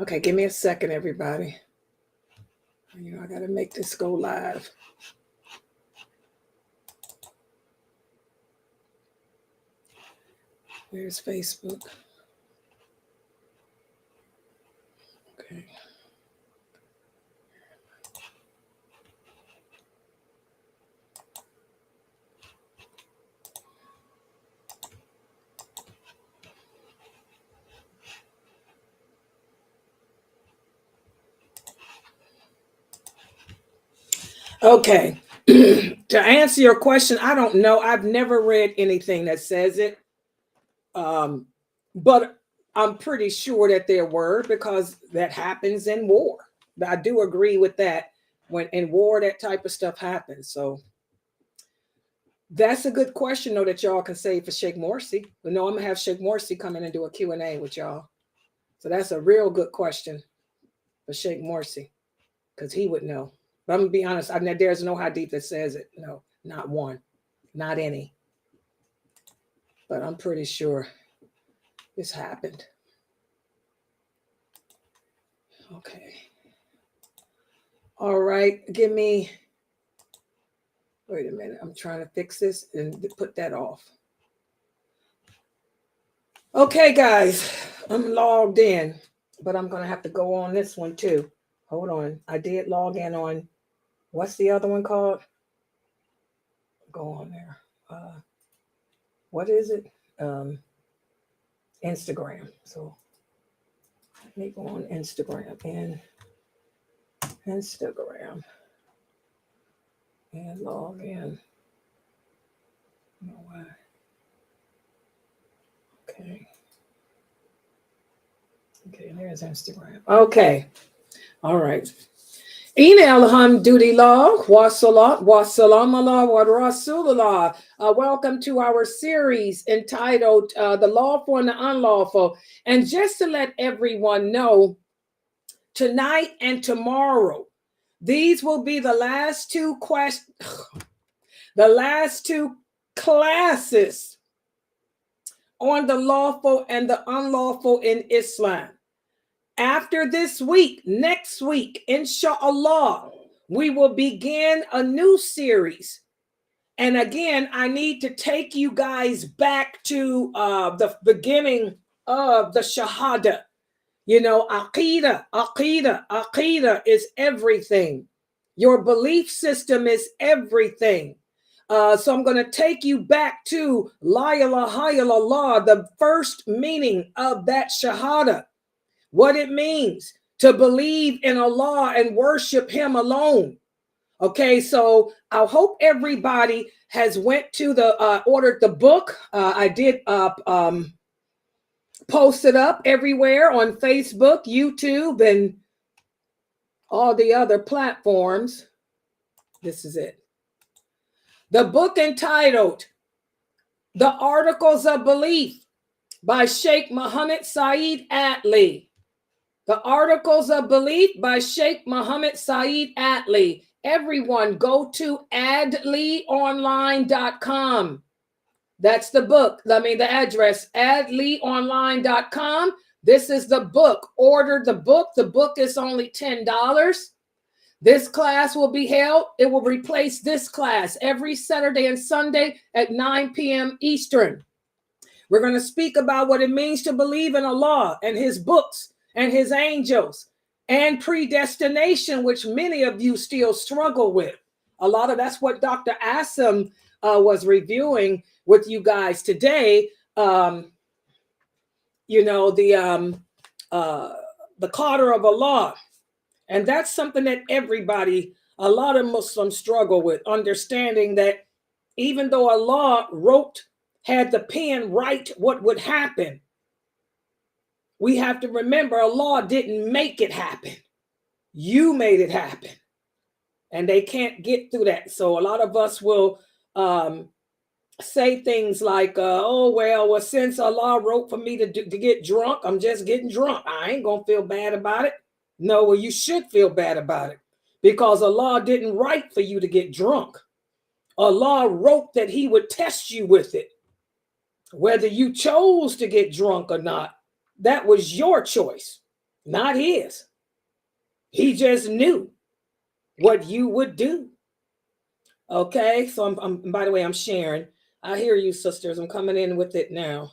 Okay, give me a second, everybody. You know, I got to make this go live. Where's Facebook? Okay. Okay. To answer your question, I don't know. I've never read anything that says it. But I'm pretty sure that there were, because that happens in war. I do agree with that. When in war, that type of stuff happens. So that's a good question, though, that y'all can say for Sheikh Morsi. But no, I'm going to have Sheikh Morsi come in and do a Q&A with y'all. So that's a real good question for Sheikh Morsi, because he would know. But I'm going to be honest, there's no hadith that says it. No, not one. Not any. But I'm pretty sure this happened. Okay. All right. Give me... Wait a minute. I'm trying to fix this and put that off. Okay, guys. I'm logged in, but I'm going to have to go on this one too. Hold on. I did log in on... What's the other one called? Go on there. What is it? Instagram. So let me go on Instagram and log in. I don't know why. Okay, there's Instagram. Okay. All right. Ina alhamdulillah, wa salat, wa salam Allah, wa rasulullah. Welcome to our series entitled The Lawful and the Unlawful. And just to let everyone know, tonight and tomorrow, these will be the last two classes on the lawful and the unlawful in Islam. After this week, next week, inshallah, we will begin a new series. And again, I need to take you guys back to the beginning of the Shahada. You know, Aqidah is everything. Your belief system is everything. So I'm going to take you back to La ilaha illallah, the first meaning of that Shahada. What it means to believe in Allah and worship Him alone. Okay, so I hope everybody has went to the ordered the book. I did post it up everywhere on Facebook, YouTube, and all the other platforms. This is it. The book entitled The Articles of Belief by Sheikh Muhammad Saeed Atli. The Articles of Belief by Sheikh Muhammad Saeed Atli. Everyone go to adlionline.com. That's the book. The address, adlionline.com. This is the book. Order the book. The book is only $10. This class will be held. It will replace this class every Saturday and Sunday at 9 p.m. Eastern. We're going to speak about what it means to believe in Allah and His books and His angels and predestination, which many of you still struggle with. That's what Dr. Asim was reviewing with you guys today. The Qadr of Allah. And that's something that a lot of Muslims struggle with, understanding that even though Allah had the pen write what would happen, we have to remember Allah didn't make it happen. You made it happen. And they can't get through that. So a lot of us will say things like, since Allah wrote for me to get drunk, I'm just getting drunk. I ain't going to feel bad about it. No, well, you should feel bad about it, because Allah didn't write for you to get drunk. Allah wrote that He would test you with it. Whether you chose to get drunk or not, that was your choice. not his. He just knew what you would do. Okay, so I'm by the way, I'm sharing. I hear you, sisters. I'm coming in with it now.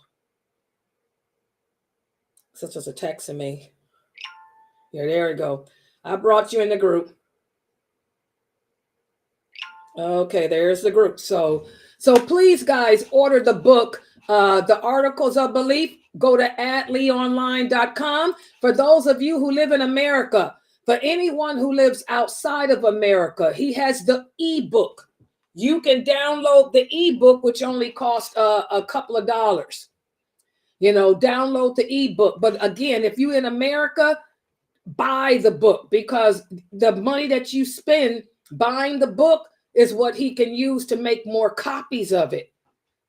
Sisters are texting me. Yeah, there we go. I brought you in the group. Okay, there's the group. So please, guys, order the book, The Articles of Belief. Go to @leonline.com. For those of you who live in America, for anyone who lives outside of America, he has the ebook. You can download the ebook, which only costs a couple of dollars. You know, download the ebook. But again, if you're in America, buy the book, because the money that you spend buying the book is what he can use to make more copies of it,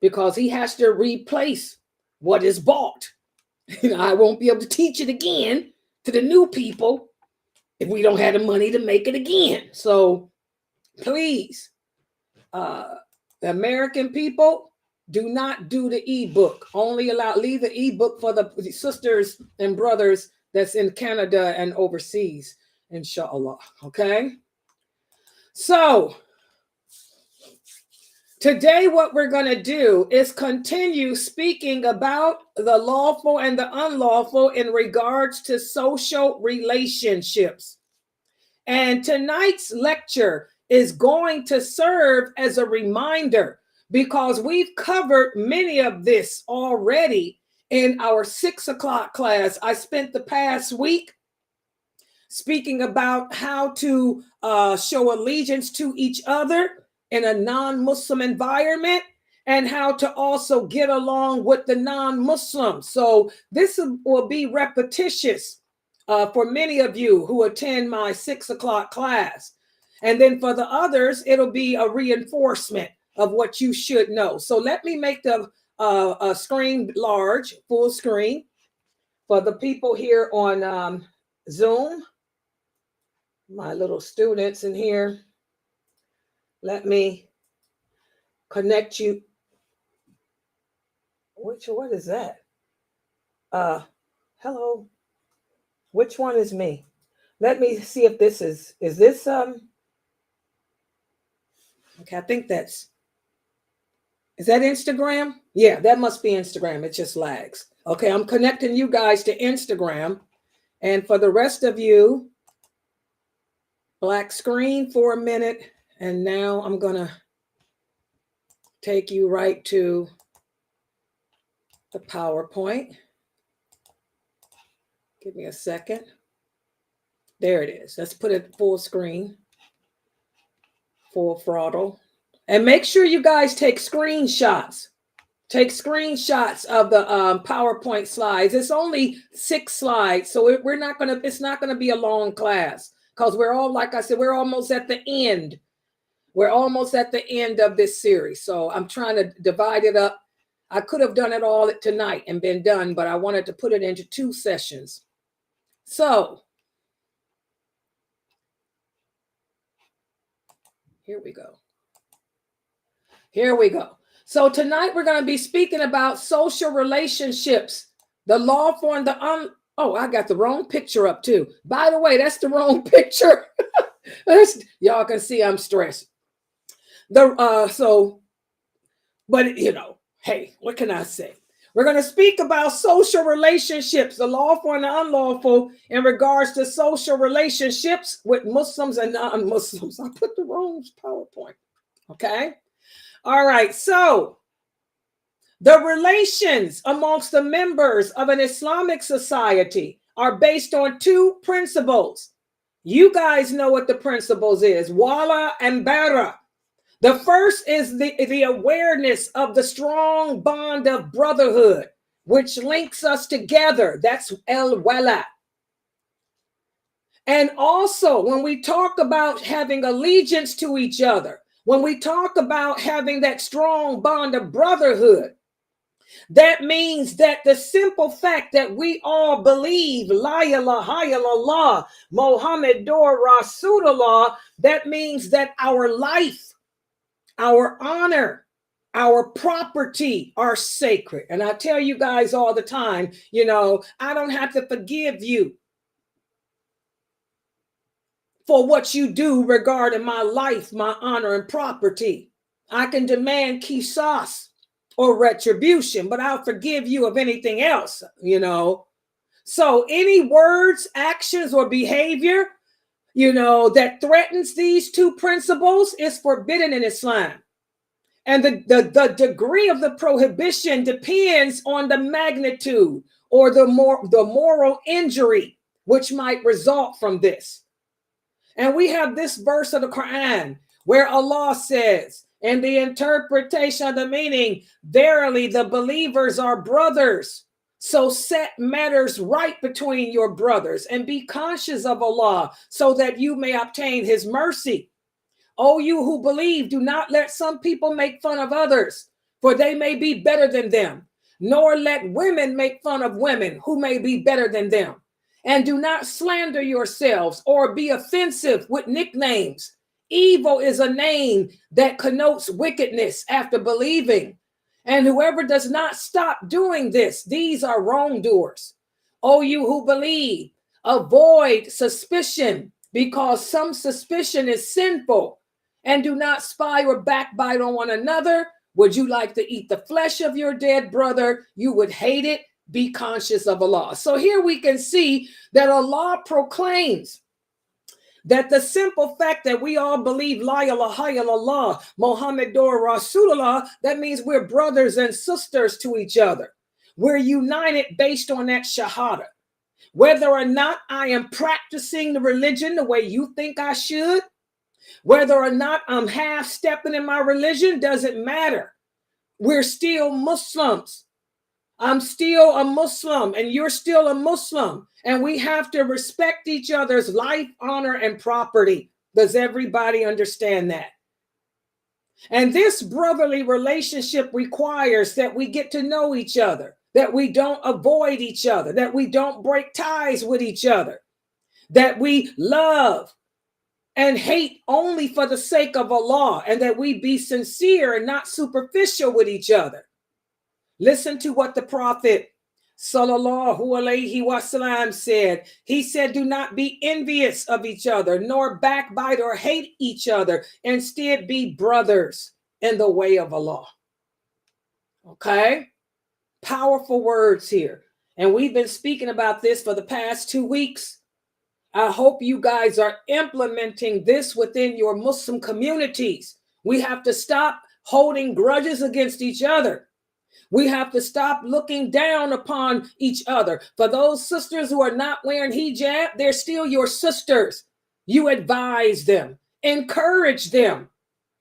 because he has to replace what is bought. I won't be able to teach it again to the new people if we don't have the money to make it again. So please, the American people, do not do the ebook. Leave the ebook for the sisters and brothers that's in Canada and overseas, inshallah. Okay. So today, what we're going to do is continue speaking about the lawful and the unlawful in regards to social relationships. And tonight's lecture is going to serve as a reminder, because we've covered many of this already in our 6 o'clock class. I spent the past week speaking about how to show allegiance to each other in a non-Muslim environment, and how to also get along with the non-Muslims. So this will be repetitious for many of you who attend my 6 o'clock class. And then for the others, it'll be a reinforcement of what you should know. So let me make the screen large, full screen, for the people here on Zoom. My little students in here. Let me connect you. What is that? Hello. Which one is me? Let me see if this is this okay, I think is that Instagram? Yeah, that must be Instagram. It just lags. Okay, I'm connecting you guys to Instagram. And for the rest of you, black screen for a minute. And now I'm gonna take you right to the PowerPoint. Give me a second. There it is. Let's put it full screen, full throttle. And make sure you guys take screenshots. Take screenshots of the PowerPoint slides. It's only 6 slides, so it's not gonna be a long class, because we're all, like I said, we're almost at the end. We're almost at the end of this series. So I'm trying to divide it up. I could have done it all tonight and been done, but I wanted to put it into 2 sessions. So here we go. Here we go. So tonight we're going to be speaking about social relationships, the lawful and the oh, I got the wrong picture up too. By the way, that's the wrong picture. Y'all can see I'm stressed. But you know, hey, what can I say? We're going to speak about social relationships, the lawful and the unlawful, in regards to social relationships with Muslims and non-Muslims. I put the wrong PowerPoint. Okay. All right. So the relations amongst the members of an Islamic society are based on 2 principles. You guys know what the principles is, wala and bara. The first is the awareness of the strong bond of brotherhood, which links us together. That's el-wala. And also, when we talk about having allegiance to each other, when we talk about having that strong bond of brotherhood, that means that the simple fact that we all believe La ilaha illallah, Muhammadur Rasulullah, that means that our life, our honor, our property are sacred. And I tell you guys all the time, you know, I don't have to forgive you for what you do regarding my life, my honor, and property. I can demand qisas or retribution, but I'll forgive you of anything else, So any words, actions, or behavior, that threatens these two principles is forbidden in Islam. And the degree of the prohibition depends on the magnitude or the moral injury which might result from this. And we have this verse of the Quran where Allah says, in the interpretation of the meaning, verily the believers are brothers. So set matters right between your brothers and be conscious of Allah so that you may obtain his mercy. O you who believe, do not let some people make fun of others, for they may be better than them, nor let women make fun of women who may be better than them. And do not slander yourselves or be offensive with nicknames. Evil is a name that connotes wickedness after believing. And whoever does not stop doing this, these are wrongdoers. O you who believe, avoid suspicion, because some suspicion is sinful. And do not spy or backbite on one another. Would you like to eat the flesh of your dead brother? You would hate it. Be conscious of Allah. So here we can see that Allah proclaims that the simple fact that we all believe La ilaha illallah, Muhammadur Rasulullah, that means we're brothers and sisters to each other. We're united based on that shahada. Whether or not I am practicing the religion the way you think I should, whether or not I'm half-stepping in my religion, doesn't matter. We're still Muslims. I'm still a Muslim and you're still a Muslim. And we have to respect each other's life, honor, and property. Does everybody understand that? And this brotherly relationship requires that we get to know each other, that we don't avoid each other, that we don't break ties with each other, that we love and hate only for the sake of Allah, and that we be sincere and not superficial with each other. Listen to what the Prophet sallallahu alaihi wasallam said. He said, do not be envious of each other, nor backbite or hate each other. Instead, be brothers in the way of Allah. Okay? Powerful words here. And we've been speaking about this for the past 2 weeks. I hope you guys are implementing this within your Muslim communities. We have to stop holding grudges against each other. We have to stop looking down upon each other. For those sisters who are not wearing hijab, they're still your sisters. You advise them, encourage them,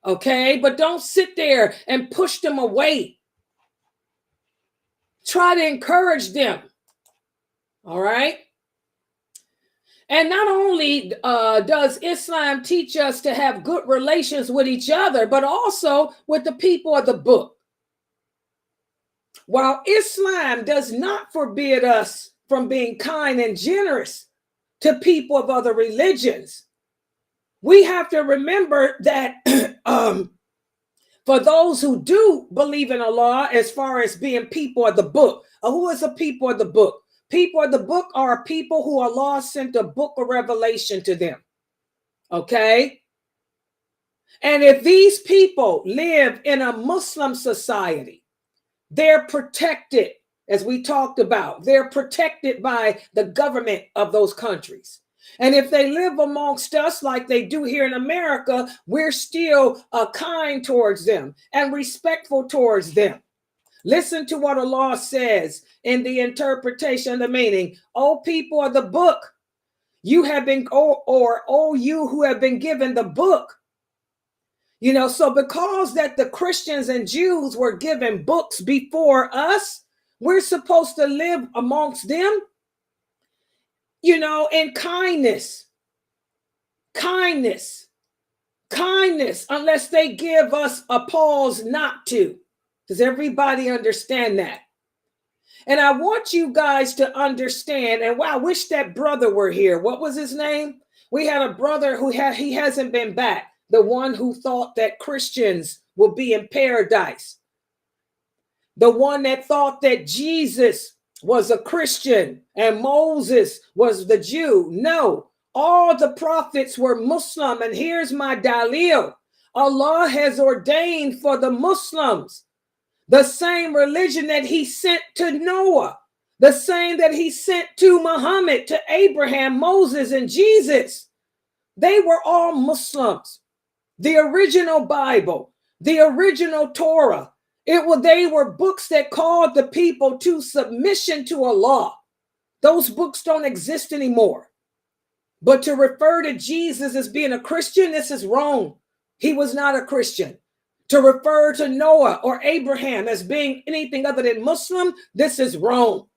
okay? But don't sit there and push them away. Try to encourage them, all right? And not only does Islam teach us to have good relations with each other, but also with the people of the book. While Islam does not forbid us from being kind and generous to people of other religions, we have to remember that for those who do believe in Allah, as far as being people of the book, who is a people of the book? People of the book are people who Allah sent a book of revelation to them. Okay? And if these people live in a Muslim society, they're protected, as we talked about. They're protected by the government of those countries. And if they live amongst us like they do here in America, we're still kind towards them and respectful towards them. Listen to what Allah says in the interpretation of the meaning. O people of the book, you have been, or you who have been given the book. So because that the Christians and Jews were given books before us, we're supposed to live amongst them, in kindness, unless they give us a pause not to. Does everybody understand that? And I want you guys to understand, and I wish that brother were here. What was his name? We had a brother he hasn't been back. The one who thought that Christians will be in paradise. The one that thought that Jesus was a Christian and Moses was the Jew. No, All the prophets were Muslim. And here's my dalil. Allah has ordained for the Muslims the same religion that he sent to Noah, the same that he sent to Muhammad, to Abraham, Moses, and Jesus. They were all Muslims. The original Bible, the original Torah, they were books that called the people to submission to Allah. Those books don't exist anymore. But to refer to Jesus as being a Christian, this is wrong. He was not a Christian. To refer to Noah or Abraham as being anything other than Muslim, this is wrong.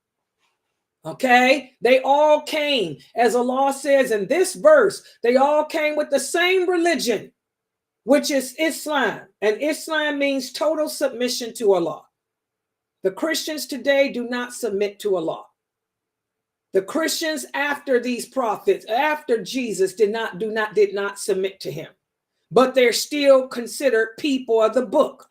Okay? They all came, as Allah says in this verse, they all came with the same religion, which is Islam. And Islam means total submission to Allah. The Christians today do not submit to Allah. The Christians after these prophets, after Jesus, did not submit to him. But they're still considered people of the book.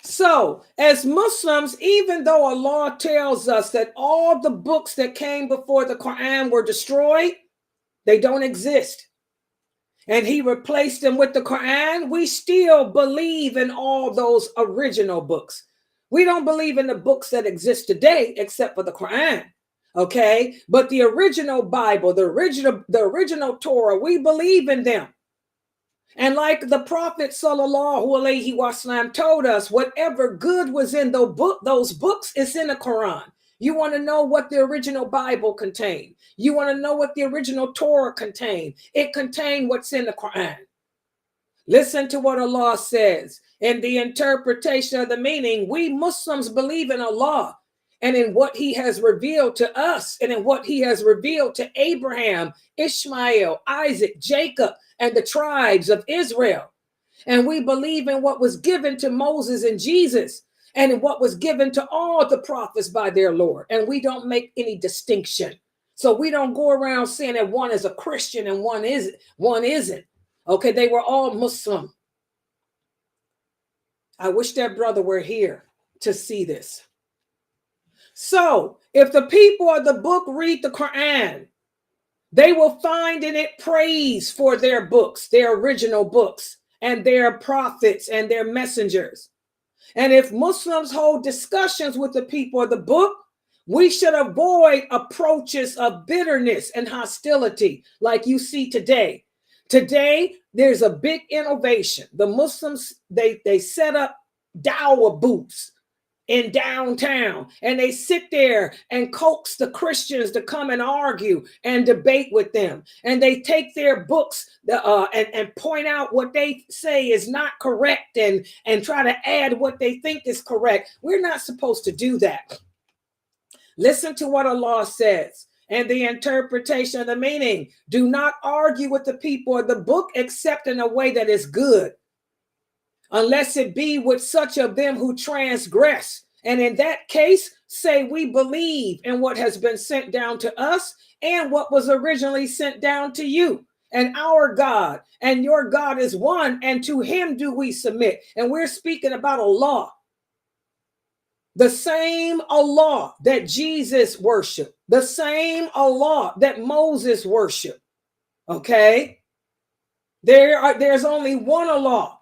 So, as Muslims, even though Allah tells us that all the books that came before the Quran were destroyed, they don't exist, and he replaced them with the Quran, we still believe in all those original books. We don't believe in the books that exist today, except for the Quran. Okay, but the original Bible, the original Torah, we believe in them. And like the Prophet sallallahu alaihi wasallam told us, whatever good was in those books is in the Quran. You want to know what the original Bible contained. You want to know what the original Torah contained. It contained what's in the Quran. Listen to what Allah says in the interpretation of the meaning. We Muslims believe in Allah and in what he has revealed to us, and in what he has revealed to Abraham, Ishmael, Isaac, Jacob, and the tribes of Israel. And we believe in what was given to Moses and Jesus, and in what was given to all the prophets by their Lord. And we don't make any distinction. So we don't go around saying that one is a Christian and one isn't. Okay, they were all Muslim. I wish that brother were here to see this. So if the people of the book read the Quran, they will find in it praise for their books, their original books, and their prophets and their messengers. And if Muslims hold discussions with the people of the book, we should avoid approaches of bitterness and hostility like you see today. Today, there's a big innovation. The Muslims, they set up dawah booths in downtown, and they sit there and coax the Christians to come and argue and debate with them. And they take their books and point out what they say is not correct and try to add what they think is correct. We're not supposed to do that. Listen to what Allah says and the interpretation of the meaning. Do not argue with the people of the book except in a way that is good, unless it be with such of them who transgress. And in that case, say we believe in what has been sent down to us and what was originally sent down to you. And our God and your God is one, and to him do we submit. And we're speaking about Allah. The same Allah that Jesus worshiped, the same Allah that Moses worshiped. Okay? There's only one Allah.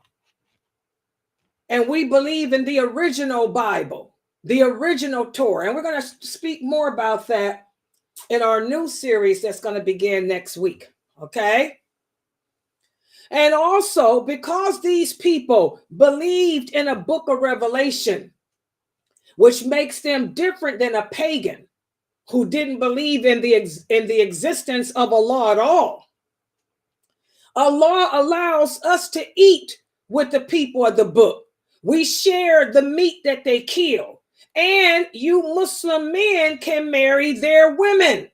And we believe in the original Bible, the original Torah. And we're going to speak more about that in our new series that's going to begin next week. Okay? And also, because these people believed in a book of Revelation, which makes them different than a pagan who didn't believe in the existence of Allah at all, Allah allows us to eat with the people of the book. We share the meat that they kill, and you Muslim men can marry their women.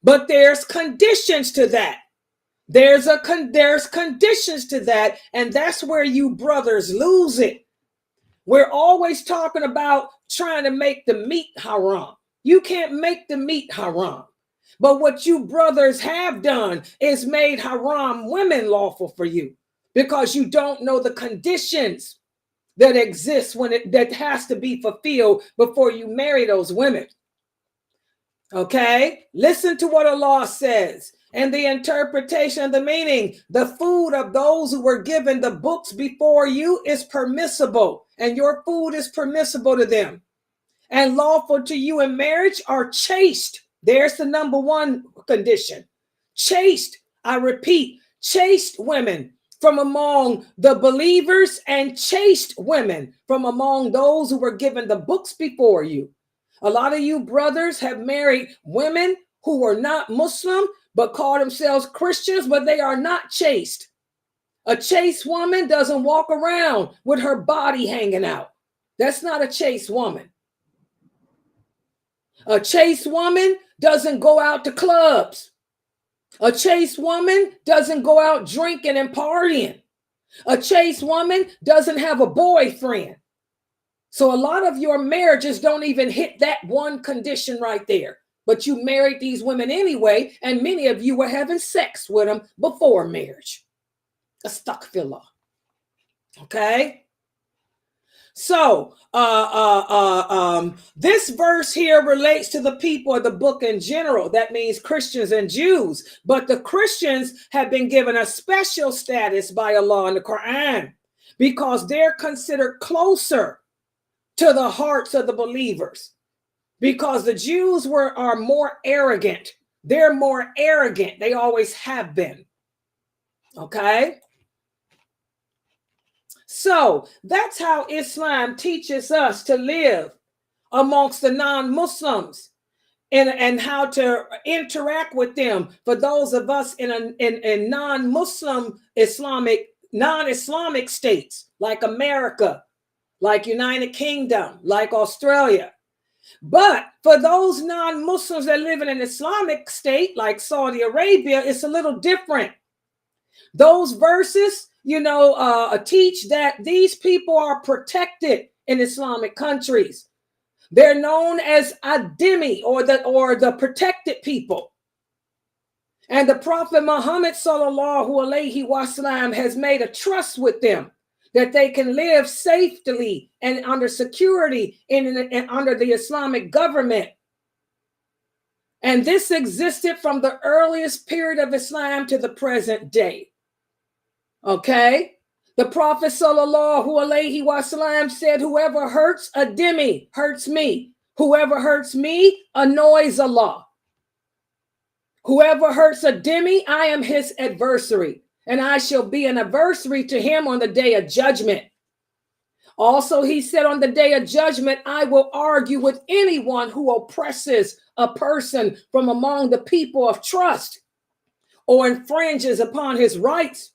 But there's conditions to that. There's conditions to that, and that's where you brothers lose it. We're always talking about trying to make the meat haram. You can't make the meat haram. But what you brothers have done is made haram women lawful for you, because you don't know the conditions that exist that has to be fulfilled before you marry those women. Okay, listen to what Allah says. And the interpretation of the meaning, the food of those who were given the books before you is permissible, and your food is permissible to them. And lawful to you in marriage are chaste. There's the number one condition. Chaste, I repeat, chaste women from among the believers and chaste women from among those who were given the books before you. A lot of you brothers have married women who were not Muslim, but call themselves Christians, but they are not chaste. A chaste woman doesn't walk around with her body hanging out. That's not a chaste woman. A chaste woman doesn't go out to clubs. A chaste woman doesn't go out drinking and partying. A chaste woman doesn't have a boyfriend. So a lot of your marriages don't even hit that one condition right there. But you married these women anyway, and many of you were having sex with them before marriage. Astaghfirullah. Okay? So this verse here relates to the people of the book in general. That means Christians and Jews. But the Christians have been given a special status by Allah in the Quran because they're considered closer to the hearts of the believers. Because the Jews are more arrogant. They're more arrogant. They always have been. Okay? So that's how Islam teaches us to live amongst the non-Muslims and how to interact with them. For those of us in non-Muslim non-Islamic states like America, like United Kingdom, like Australia. But for those non-Muslims that live in an Islamic state like Saudi Arabia, it's a little different. Those verses, teach that these people are protected in Islamic countries. They're known as Adimi or the protected people. And the Prophet Muhammad sallallahu alaihi wasallam has made a trust with them that they can live safely and under security and under the Islamic government. And this existed from the earliest period of Islam to the present day. Okay? The Prophet sallallahu alaihi wasallam said, whoever hurts a dhimmi hurts me. Whoever hurts me annoys Allah. Whoever hurts a dhimmi, I am his adversary. And I shall be an adversary to him on the day of judgment. Also, he said, on the day of judgment, I will argue with anyone who oppresses a person from among the people of trust, or infringes upon his rights,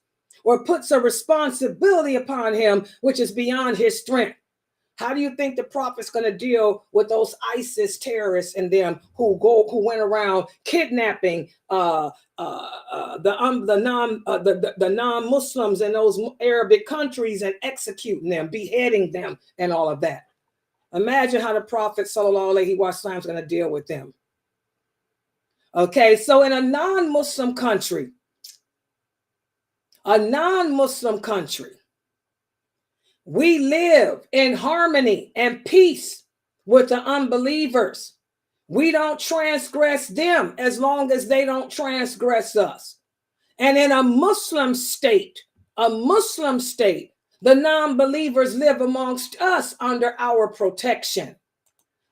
or puts a responsibility upon him which is beyond his strength. How do you think the prophet's going to deal with those ISIS terrorists and them who went around kidnapping the non-Muslims in those Arabic countries and executing them, beheading them, and all of that? Imagine how the Prophet sallallahu alaihi wasallam is going to deal with them. Okay, so in a non-Muslim country, we live in harmony and peace with the unbelievers. We don't transgress them as long as they don't transgress us. And in a Muslim state, the non-believers live amongst us under our protection.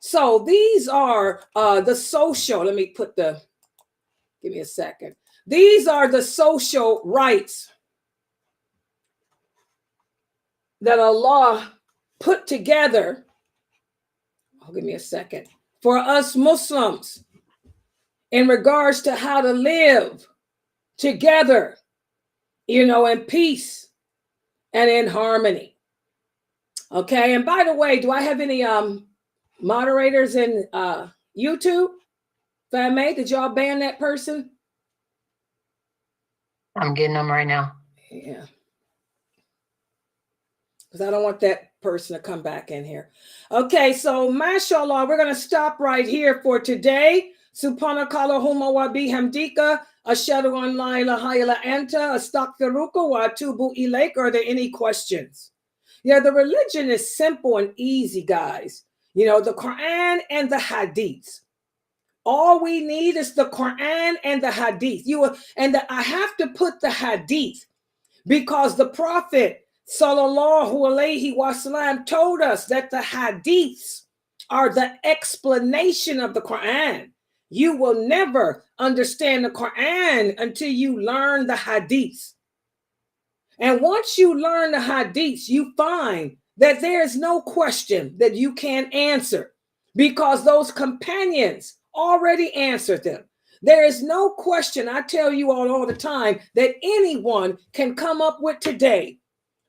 So these are the social, give me a second. These are the social rights that Allah put together, give me a second, for us Muslims in regards to how to live together, in peace and in harmony. Okay, and by the way, do I have any moderators in YouTube? Fame, did y'all ban that person? I'm getting them right now. Yeah. Because I don't want that person to come back in here. Okay, so mashallah, we're going to stop right here for today. Subhanakallahumma wa bihamdika, ashhadu an la ilaha illa anta, astaghfiruka wa atubu ilaik. Are there any questions? Yeah, the religion is simple and easy, guys. The Quran and the Hadiths All we need is the Quran and the Hadith. I have to put the Hadith because the Prophet sallallahu alaihi wasallam told us that the Hadiths are the explanation of the Quran. You will never understand the Quran until you learn the Hadiths. And once you learn the Hadiths, you find that there is no question that you can't answer because those companions already answered them. There is no question, I tell you all the time, that anyone can come up with today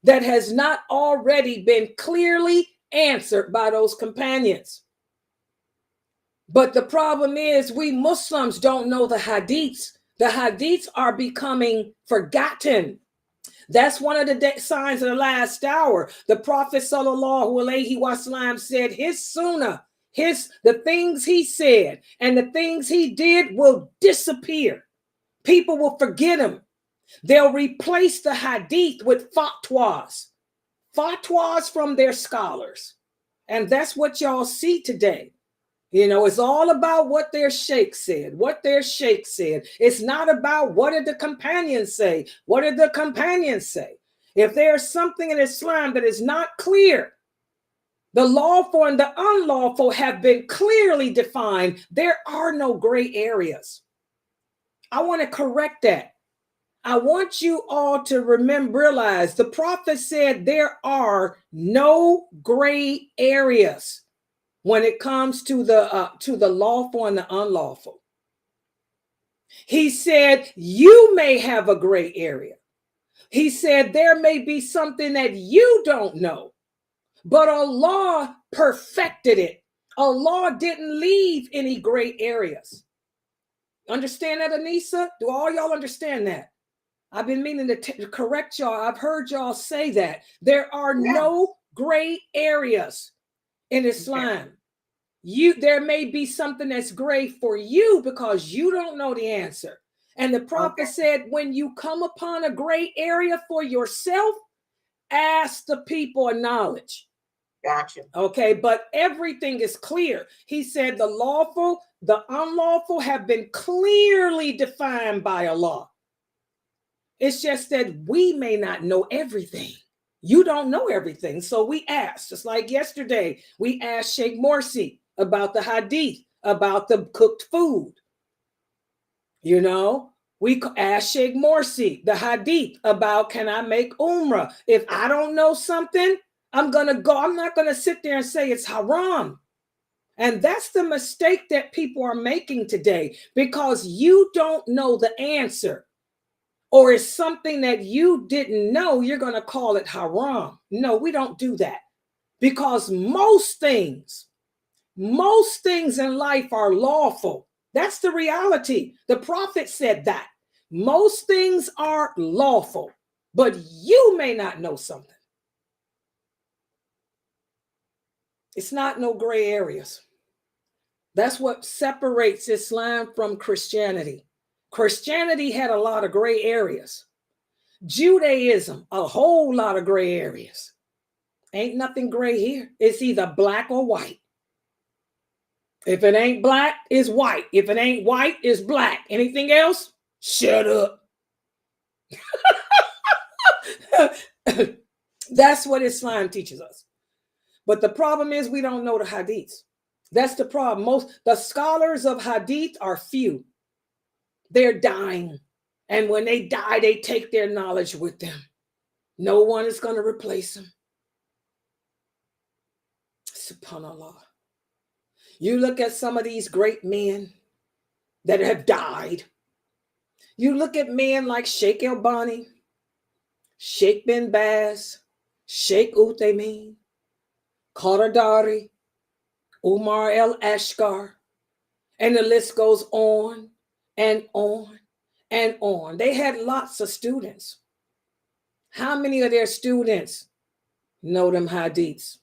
that has not already been clearly answered by those companions. But the problem is we Muslims don't know the Hadiths. The Hadiths are becoming forgotten. That's one of the signs of the last hour. The Prophet sallallahu alaihi wasallam said his sunnah, the things he said and the things he did will disappear. People will forget him. They'll replace the hadith with fatwas from their scholars. And that's what y'all see today. You know, it's all about what their sheikh said, It's not about what did the companions say. What did the companions say? If there's something in Islam that is not clear, the lawful and the unlawful have been clearly defined. There are no gray areas. I want to correct that. I want you all to realize the Prophet said there are no gray areas when it comes to the lawful and the unlawful. He said you may have a gray area. He said there may be something that you don't know, but Allah perfected it. Allah didn't leave any gray areas. Understand that, Anissa? Do all y'all understand that? I've been meaning to correct y'all. I've heard y'all say that. There are no gray areas in Islam. There may be something that's gray for you because you don't know the answer. And the Prophet said, when you come upon a gray area for yourself, ask the people of knowledge. Gotcha. Okay, but everything is clear. He said the lawful, the unlawful have been clearly defined by Allah. It's just that we may not know everything. You don't know everything. So we asked, just like yesterday, we asked Sheikh Morsi about the hadith, about the cooked food. You know, we asked Sheikh Morsi the hadith about, can I make umrah? If I don't know something, I'm not going to sit there and say it's haram. And that's the mistake that people are making today because you don't know the answer. Or it's something that you didn't know, you're going to call it haram. No, we don't do that because most things in life are lawful. That's the reality. The Prophet said that. Most things are lawful, but you may not know something. It's not no gray areas. That's what separates Islam from Christianity. Christianity had a lot of gray areas. Judaism, a whole lot of gray areas. Ain't nothing gray here. It's either black or white. If it ain't black, it's white. If it ain't white, it's black. Anything else? Shut up. That's what Islam teaches us. But the problem is we don't know the hadiths. That's the problem. The scholars of hadith are few. They're dying. And when they die, they take their knowledge with them. No one is going to replace them. SubhanAllah. You look at some of these great men that have died. You look at men like Sheikh Albani, Sheikh bin Baz, Sheikh Uthaymeen, Qaradari, Umar el-Ashqar, and the list goes on and on and on. They had lots of students. How many of their students know them hadiths?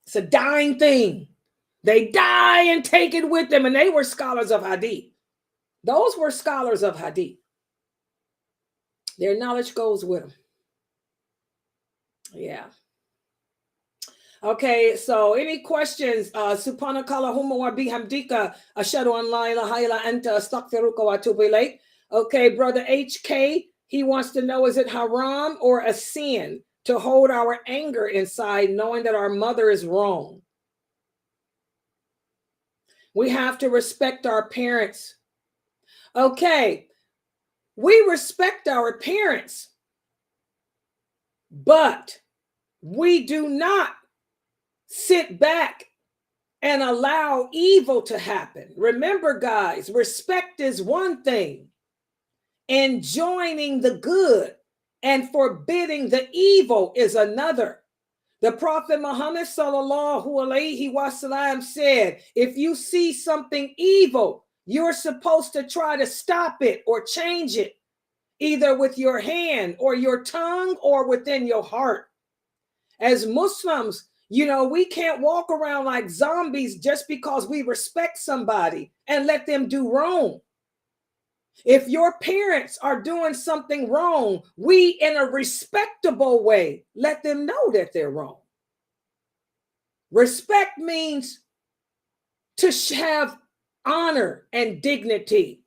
It's a dying thing. They die and take it with them, and they were scholars of hadith. Those were scholars of hadith. Their knowledge goes with them. Yeah. Okay, so any questions? Subhanakala huma wa bihamdika ashhadu an la ilaha illa anta astaghfiruka wa atubu ilayk. Okay, brother HK, he wants to know, is it haram or a sin to hold our anger inside knowing that our mother is wrong? We have to respect our parents. Okay, we respect our parents, but we do not sit back and allow evil to happen. Remember, guys, respect is one thing, enjoining the good and forbidding the evil is another. The Prophet Muhammad sallallahu alaihi wasallam said, if you see something evil, you're supposed to try to stop it or change it, either with your hand or your tongue or within your heart. As Muslims, we can't walk around like zombies just because we respect somebody and let them do wrong. If your parents are doing something wrong, we, in a respectable way, let them know that they're wrong. Respect means to have honor and dignity.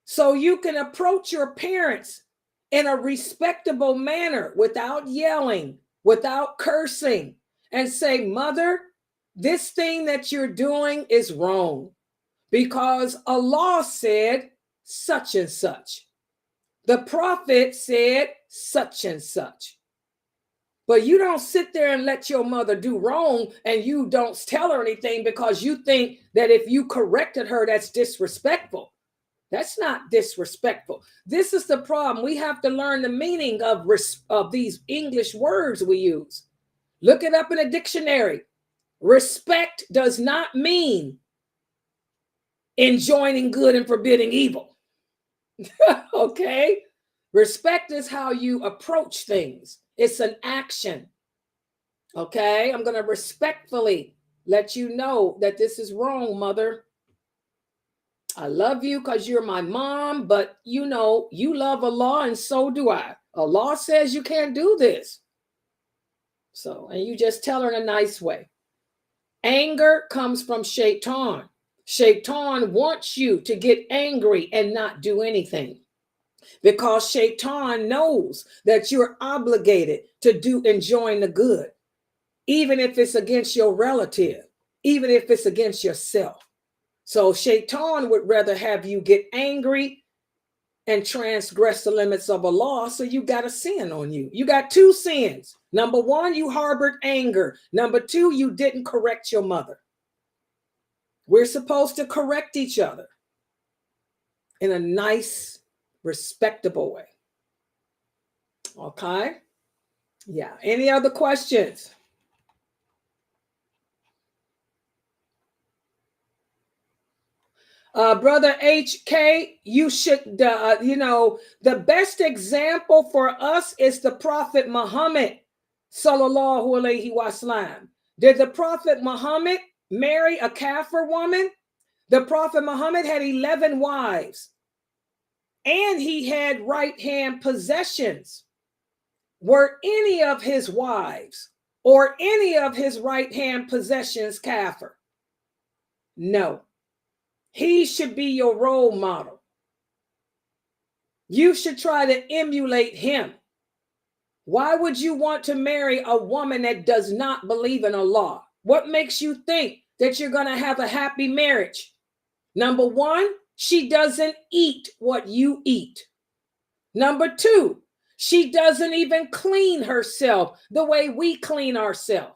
So you can approach your parents in a respectable manner without yelling, without cursing, and say, Mother, this thing that you're doing is wrong because Allah said such and such. The Prophet said such and such. But you don't sit there and let your mother do wrong and you don't tell her anything because you think that if you corrected her, that's disrespectful. That's not disrespectful. This is the problem. We have to learn the meaning of these English words we use. Look it up in a dictionary. Respect does not mean enjoining good and forbidding evil. Okay? Respect is how you approach things. It's an action. Okay? I'm going to respectfully let you know that this is wrong, mother. I love you because you're my mom, but you love Allah and so do I. Allah says you can't do this. So, and you just tell her in a nice way. Anger comes from shaitan. Shaitan wants you to get angry and not do anything because shaitan knows that you're obligated to do and join the good, even if it's against your relative, even if it's against yourself. So shaitan would rather have you get angry and transgress the limits of Allah. So you got a sin on you. You got two sins. Number one, you harbored anger. Number two, you didn't correct your mother. We're supposed to correct each other in a nice, respectable way. Okay? Yeah. Any other questions? Brother HK, you should, the best example for us is the Prophet Muhammad, sallallahu alaihi wasallam. Did the Prophet Muhammad marry a Kafir woman? The Prophet Muhammad had 11 wives, and he had right-hand possessions. Were any of his wives or any of his right-hand possessions Kafir? No. He should be your role model. You should try to emulate him. Why would you want to marry a woman that does not believe in Allah? What makes you think that you're going to have a happy marriage? Number one, she doesn't eat what you eat. Number two, she doesn't even clean herself the way we clean ourselves.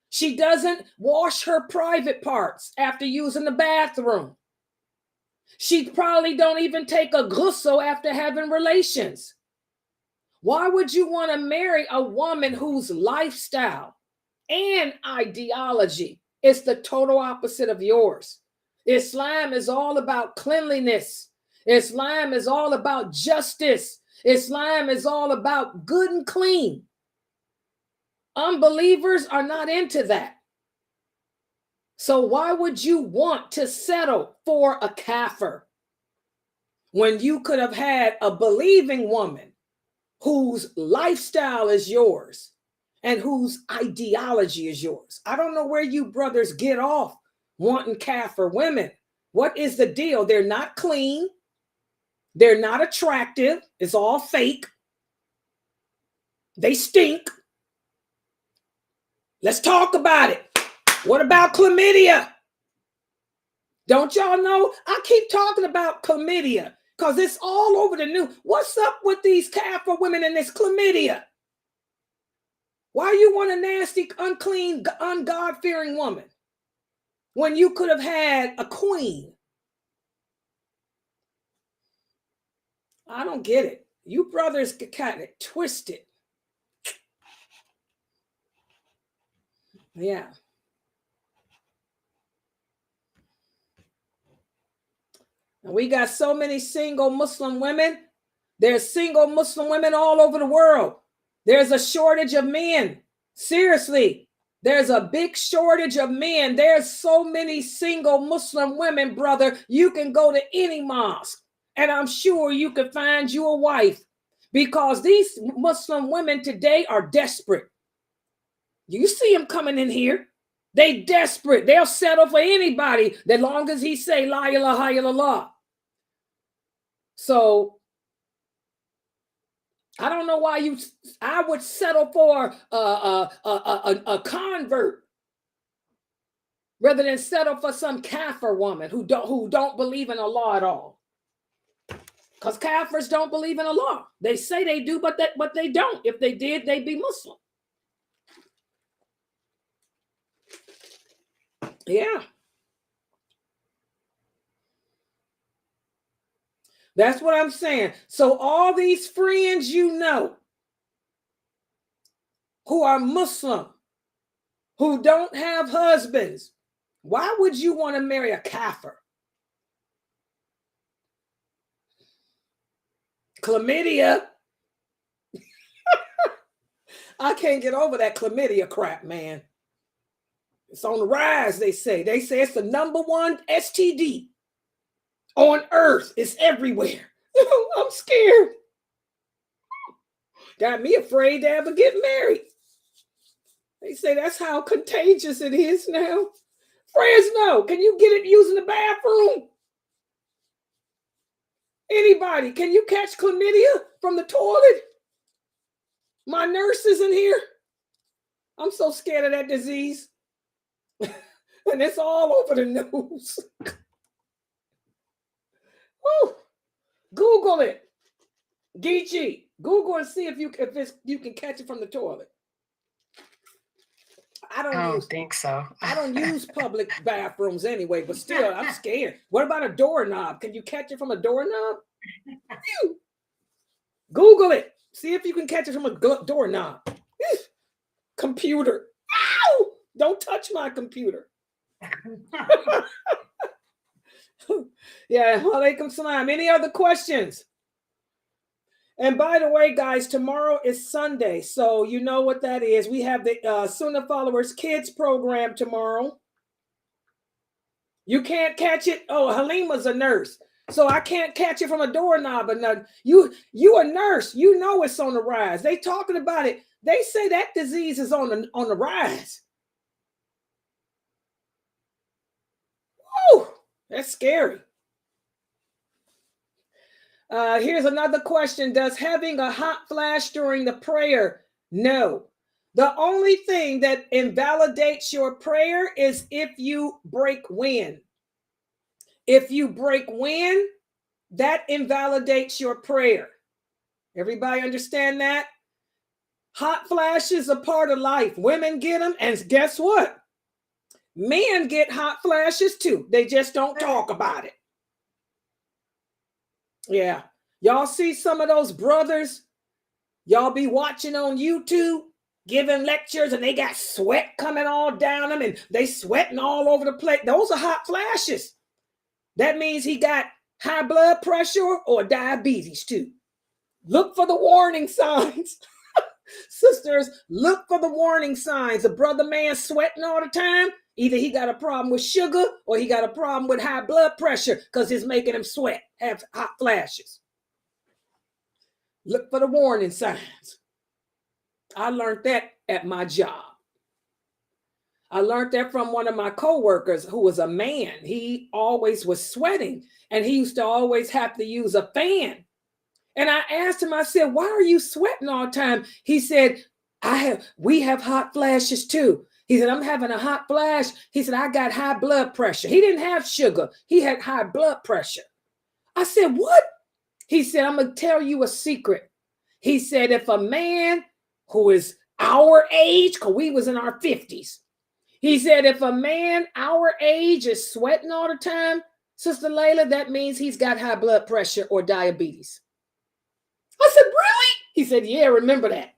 She doesn't wash her private parts after using the bathroom. She probably don't even take a ghusl after having relations. Why would you want to marry a woman whose lifestyle and ideology is the total opposite of yours? Islam is all about cleanliness. Islam is all about justice. Islam is all about good and clean. Unbelievers are not into that. So why would you want to settle for a kafir when you could have had a believing woman whose lifestyle is yours and whose ideology is yours. I don't know where you brothers get off wanting kafir women. What is the deal? They're not clean. They're not attractive. It's all fake. They stink. Let's talk about it. What about chlamydia? Don't y'all know? I keep talking about chlamydia because it's all over the news. What's up with these kafir women and this chlamydia? Why you want a nasty, unclean, un-God-fearing woman when you could have had a queen? I don't get it. You brothers got it twisted. Yeah. And we got so many single Muslim women. There's single Muslim women all over the world. There's a shortage of men. Seriously, there's a big shortage of men. There's so many single Muslim women, brother. You can go to any mosque, and I'm sure you can find you a wife, because these Muslim women today are desperate. You see them coming in here. They desperate. They'll settle for anybody as long as he say la ilaha illallah. So I don't know why I would settle for a convert rather than settle for some kafir woman who don't believe in Allah at all. Because kafirs don't believe in Allah. They say they do, but they don't. If they did, they'd be Muslim. Yeah. That's what I'm saying. So all these friends you know who are Muslim, who don't have husbands, why would you want to marry a kafir? Chlamydia. I can't get over that chlamydia crap, man. It's on the rise, they say. They say it's the #1 STD on earth. It's everywhere. I'm scared. Got me afraid to ever get married. They say that's how contagious it is now. Fresno, can you get it using the bathroom? Anybody, can you catch chlamydia from the toilet? My nurse is in here. I'm so scared of that disease. And it's all over the news. Woo. Google it. Geechee. Google and see if you can catch it from the toilet. I don't think so. I don't use public bathrooms anyway, but still, I'm scared. What about a doorknob? Can you catch it from a doorknob? Google it. See if you can catch it from a doorknob. Computer. Ow! Don't touch my computer. Yeah, walaikum salam. Any other questions? And by the way, guys, tomorrow is Sunday, so you know what that is. We have the Sunnah Followers Kids program tomorrow. You can't catch it. Oh, Halima's a nurse, so I can't catch it from a doorknob or nothing. You a nurse. You know it's on the rise. They talking about it. They say that disease is on the rise. Woo, that's scary. Here's another question. Does having a hot flash during the prayer? No. The only thing that invalidates your prayer is if you break wind. If you break wind, that invalidates your prayer. Everybody understand that? Hot flashes are part of life. Women get them, and guess what? Men get hot flashes too. They just don't talk about it. Yeah. Y'all see some of those brothers, y'all be watching on YouTube, giving lectures, and they got sweat coming all down them, and they sweating all over the place. Those are hot flashes. That means he got high blood pressure or diabetes too. Look for the warning signs. Sisters, look for the warning signs. A brother man sweating all the time, either he got a problem with sugar or he got a problem with high blood pressure because it's making him sweat, have hot flashes. Look for the warning signs. I learned that at my job. I learned that from one of my coworkers who was a man. He always was sweating, and he used to always have to use a fan. And I asked him, I said, why are you sweating all the time? He said, we have hot flashes too. He said, I'm having a hot flash. He said, I got high blood pressure. He didn't have sugar. He had high blood pressure. I said, what? He said, I'm going to tell you a secret. He said, if a man who is our age, because we was in our 50s, he said, if a man our age is sweating all the time, Sister Layla, that means he's got high blood pressure or diabetes. I said, really? He said, yeah, remember that.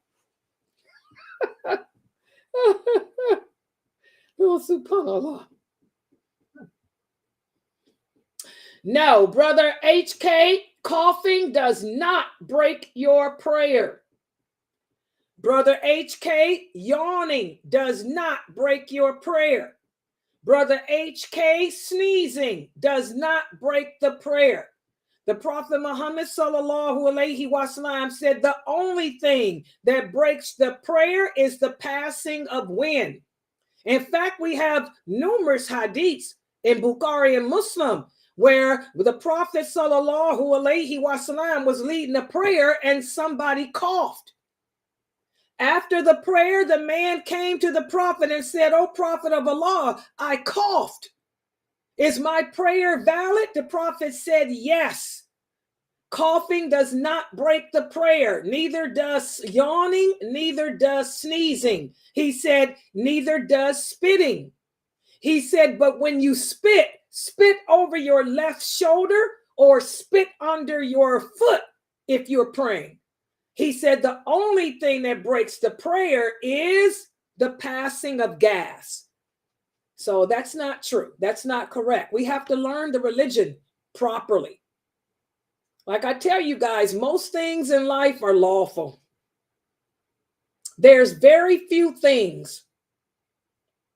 Oh, subhanallah. No, Brother HK, coughing does not break your prayer. Brother HK, yawning does not break your prayer. Brother HK, sneezing does not break the prayer. The Prophet Muhammad sallallahu alaihi wasallam said the only thing that breaks the prayer is the passing of wind. In fact, we have numerous hadiths in Bukhari and Muslim where the Prophet sallallahu alaihi wasallam was leading a prayer and somebody coughed. After the prayer, the man came to the Prophet and said, "O Prophet of Allah, I coughed. Is my prayer valid?" The Prophet said, yes. Coughing does not break the prayer. Neither does yawning, neither does sneezing. He said, neither does spitting. He said, but when you spit over your left shoulder or spit under your foot if you're praying. He said the only thing that breaks the prayer is the passing of gas. So that's not true. That's not correct. We have to learn the religion properly. Like I tell you guys, most things in life are lawful. There's very few things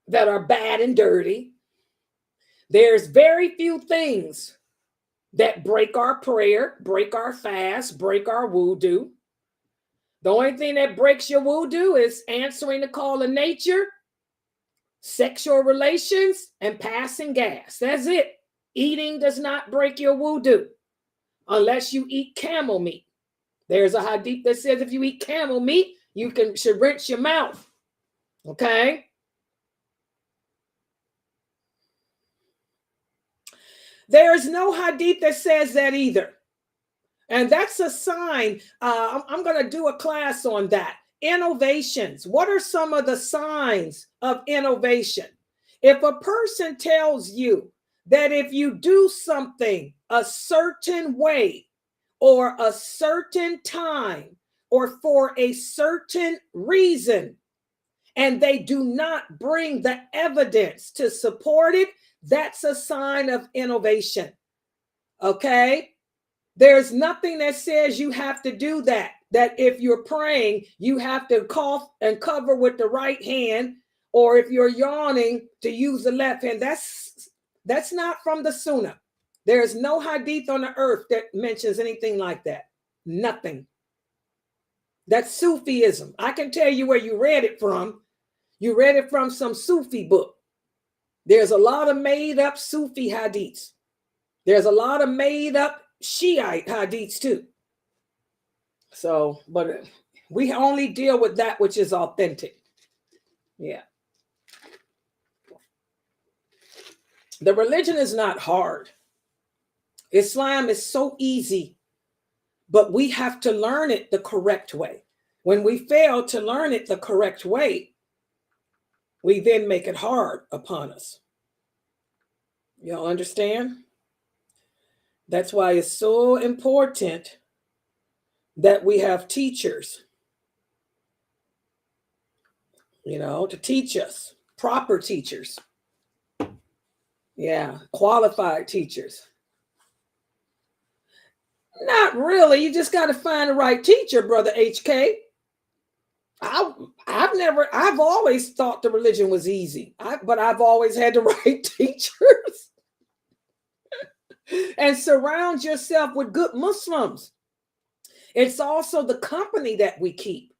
that are bad and dirty. There's very few things that break our prayer, break our fast, break our wudu. The only thing that breaks your wudu is answering the call of nature, sexual relations, and passing gas. That's it. Eating does not break your wudu unless you eat camel meat. There's a hadith that says if you eat camel meat, you should rinse your mouth. Okay? There is no hadith that says that either. And that's a sign. I'm going to do a class on that. Innovations. What are some of the signs of innovation? If a person tells you that if you do something a certain way or a certain time or for a certain reason, and they do not bring the evidence to support it, that's a sign of innovation. Okay? There's nothing that says you have to do that. That if you're praying, you have to cough and cover with the right hand, or if you're yawning, to use the left hand. That's not from the Sunnah. There's no hadith on the earth that mentions anything like that. Nothing. That's Sufism. I can tell you where you read it from. You read it from some Sufi book. There's a lot of made up Sufi hadiths. There's a lot of made up Shiite hadiths too. So, but we only deal with that which is authentic. Yeah. The religion is not hard. Islam is so easy, but we have to learn it the correct way. When we fail to learn it the correct way, we then make it hard upon us. Y'all understand? That's why it's so important that we have teachers, to teach us, proper teachers. Yeah, qualified teachers. Not really. You just got to find the right teacher, Brother HK. I've always thought the religion was easy, but I've always had the right teachers. And surround yourself with good Muslims. It's also the company that we keep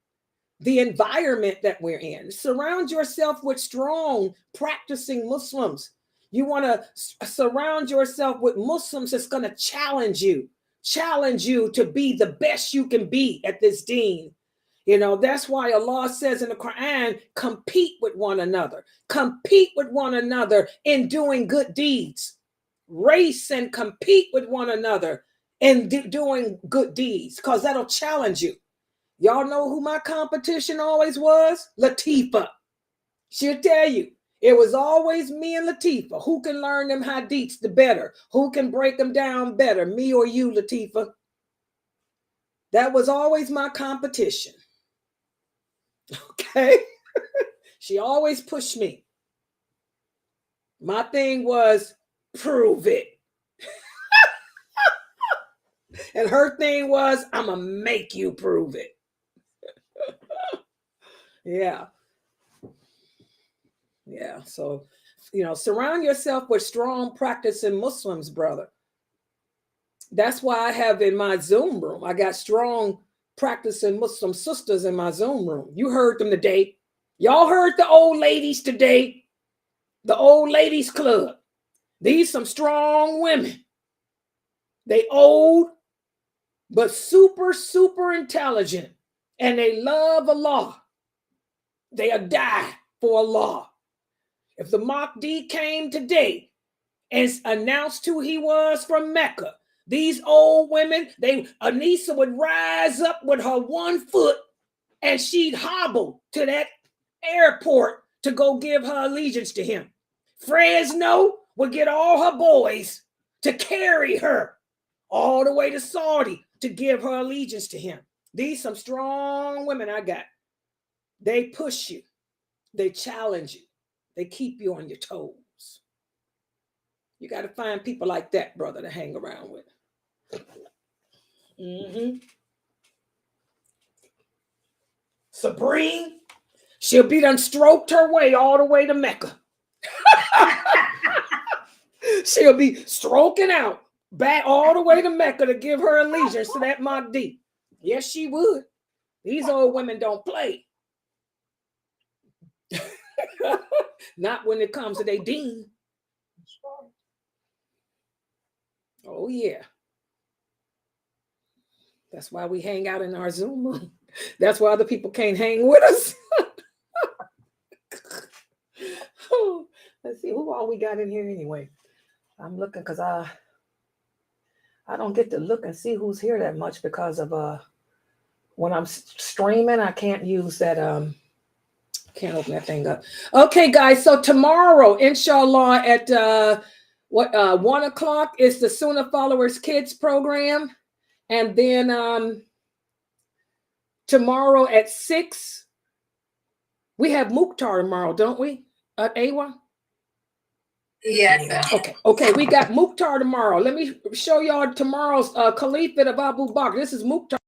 the environment that we're in. Surround yourself with strong, practicing Muslims. You want to surround yourself with Muslims that's going to challenge you to be the best you can be at this deen. You know, that's why Allah says in the Quran, compete with one another. Compete with one another in doing good deeds. Race and compete with one another in doing good deeds, because that'll challenge you. Y'all know who my competition always was? Latifah. She'll tell you. It was always me and Latifah. Who can learn them hadiths the better? Who can break them down better? Me or you, Latifah? That was always my competition. Okay? She always pushed me. My thing was, prove it. And her thing was, I'm going to make you prove it. Yeah. Yeah. So, you know, surround yourself with strong practicing Muslims, brother. That's why I have in my Zoom room, I got strong practicing Muslim sisters in my Zoom room. You heard them today. Y'all heard the old ladies today. The old ladies club. These some strong women. They old, but super, super intelligent. And they love Allah. They'll die for Allah. If the Mahdi came today and announced who he was from Mecca, these old women, Anissa would rise up with her one foot and she'd hobble to that airport to go give her allegiance to him. Fresno would get all her boys to carry her all the way to Saudi to give her allegiance to him. These some strong women I got. They push you. They challenge you. They keep you on your toes. You got to find people like that, brother, to hang around with. Sabrine, she'll be done stroked her way all the way to Mecca. She'll be stroking out back all the way to Mecca to give her allegiance to that Mahdi. Yes, she would. These old women don't play. Not when it comes to their deen. Oh, yeah. That's why we hang out in our Zoom room. That's why other people can't hang with us. Oh, let's see, who all we got in here anyway? I'm looking because I don't get to look and see who's here that much because of when I'm streaming, I can't use that can't open that thing up. Okay, guys, so tomorrow, inshallah, at 1 o'clock is the Sunnahfollowers Kids program. And then tomorrow at 6, we have Mukhtar tomorrow, don't we? At Awa? Yes. Okay, we got Mukhtar tomorrow. Let me show y'all tomorrow's Caliphate of Abu Bakr. This is Mukhtar.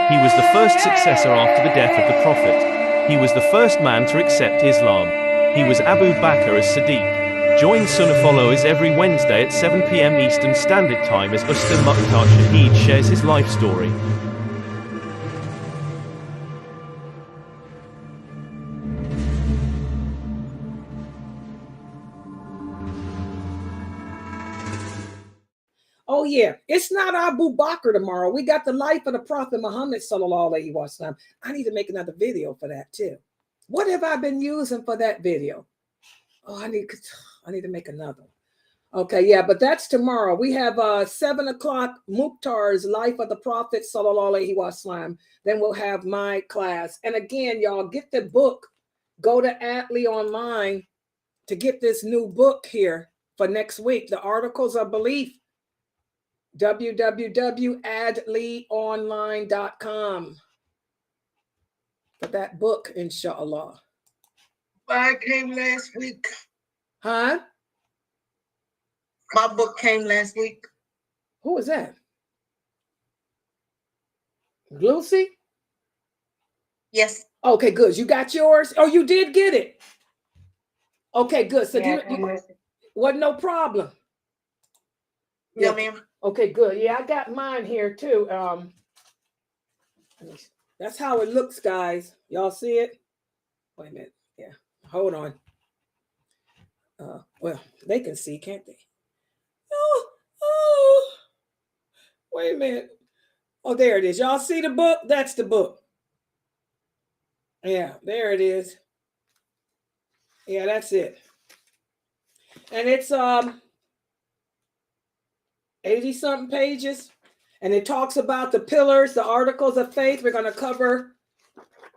He was the first successor after the death of the Prophet. He was the first man to accept Islam. He was Abu Bakr as-Siddiq. Join Sunnah followers every Wednesday at 7 p.m. Eastern Standard Time as Ustad Mukhtar Shahid shares his life story. Oh, yeah. It's not Abu Bakr tomorrow. We got the life of the Prophet Muhammad sallallahu alaihi wasallam. I need to make another video for that too. What have I been using for that video? Oh, I need to make another. Okay, yeah, but that's tomorrow. We have 7 o'clock Mukhtar's Life of the Prophet sallallahu alaihi wasallam. Then we'll have my class. And again, y'all, get the book. Go to Adli Online to get this new book here for next week. The Articles of Belief. www.adlionline.com for that book, inshallah. I came last week. Huh? My book came last week. Who was that? Lucy? Yes. Okay, good. You got yours? Oh, you did get it. Okay, good. So wasn't no problem. No, ma'am. Okay, good. Yeah, I got mine here too. That's how it looks, guys. Y'all see it? Wait a minute. Yeah, hold on. Well, they can see, can't they? Oh, wait a minute. Oh, there it is. Y'all see the book? That's the book. Yeah, there it is. Yeah, that's it. And it's 80-something pages. And it talks about the pillars, the articles of faith. We're going to cover.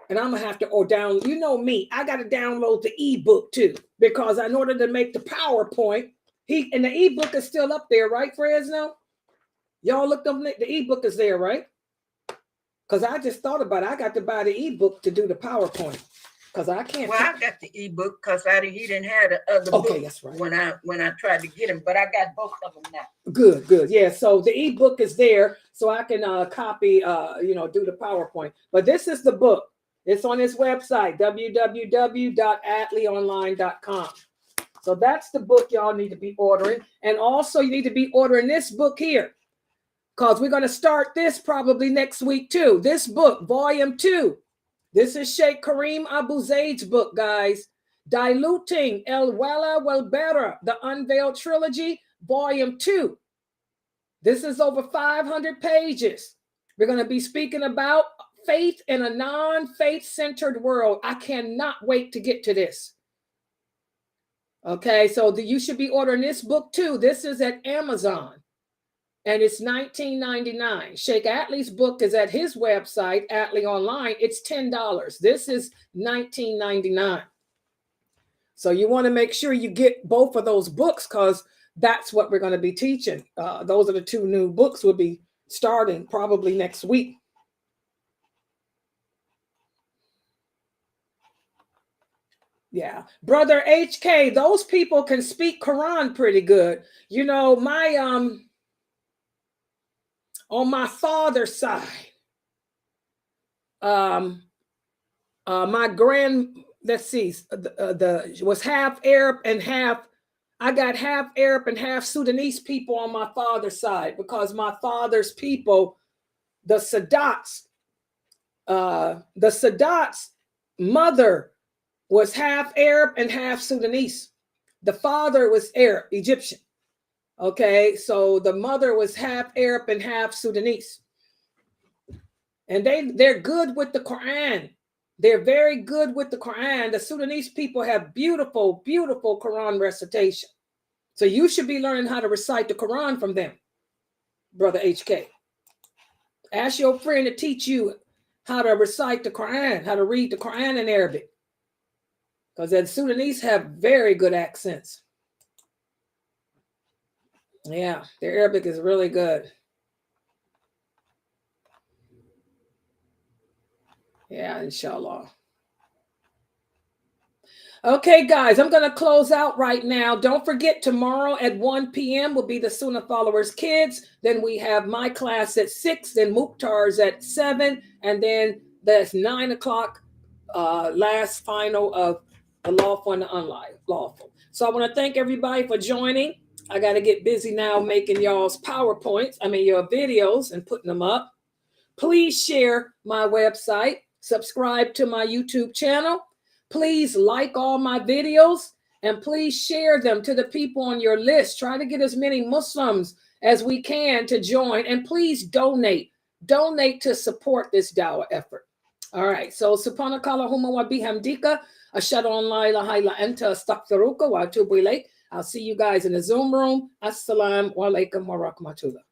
And I'm going to have to download. You know me. I got to download the ebook too. Because in order to make the PowerPoint, and the ebook is still up there, right, Fresno? Y'all looked up, the ebook is there, right? Because I just thought about it. I got to buy the ebook to do the PowerPoint. Because I can't. Well, I got the ebook because he didn't have the other book. Okay, that's right. When I tried to get him, but I got both of them now. Good, good. Yeah, so the ebook is there, so I can copy, do the PowerPoint. But this is the book. It's on his website, www.atleonline.com. So that's the book y'all need to be ordering. And also you need to be ordering this book here, because we're going to start this probably next week too. This book, volume 2. This is Sheikh Kareem Abu Zaid's book, guys. Diluting El Wala Welbera, the Unveiled Trilogy, volume 2. This is over 500 pages. We're going to be speaking about faith in a non-faith-centered world. I cannot wait to get to this. Okay, so you should be ordering this book too. This is at Amazon. And it's $19.99. Sheikh Atlee's book is at his website, Atlee Online. It's $10. This is $19.99. So you want to make sure you get both of those books, because that's what we're going to be teaching. Those are the 2 new books we'll be starting probably next week. Yeah. Brother HK, those people can speak Quran pretty good. You know, on my father's side, my was half Arab and half, I got half Arab and half Sudanese people on my father's side, because my father's people, the Sadat's mother was half Arab and half Sudanese. The father was Arab, Egyptian. Okay, so the mother was half Arab and half Sudanese. And they're good with the Quran. They're very good with the Quran. The Sudanese people have beautiful, beautiful Quran recitation. So you should be learning how to recite the Quran from them, Brother HK. Ask your friend to teach you how to recite the Quran, how to read the Quran in Arabic. Because the Sudanese have very good accents. Yeah, their Arabic is really good. Yeah, inshallah. Okay, guys, I'm going to close out right now. Don't forget, tomorrow at 1 p.m. will be the Sunnah Followers Kids. Then we have my class at 6, then Mukhtar's at 7, and then that's 9 o'clock, last final of the Lawful and the Unlawful. So I want to thank everybody for joining. I got to get busy now making y'all's PowerPoints, your videos, and putting them up. Please share my website. Subscribe to my YouTube channel. Please like all my videos, and please share them to the people on your list. Try to get as many Muslims as we can to join, and please donate. Donate to support this dawah effort. All right. So subhanakallahumma wa bihamdika ashhadu an la ilaha illa anta astaghfiruka wa atubu ilayk. I'll see you guys in the Zoom room. Assalamu alaikum wa rahmatullah.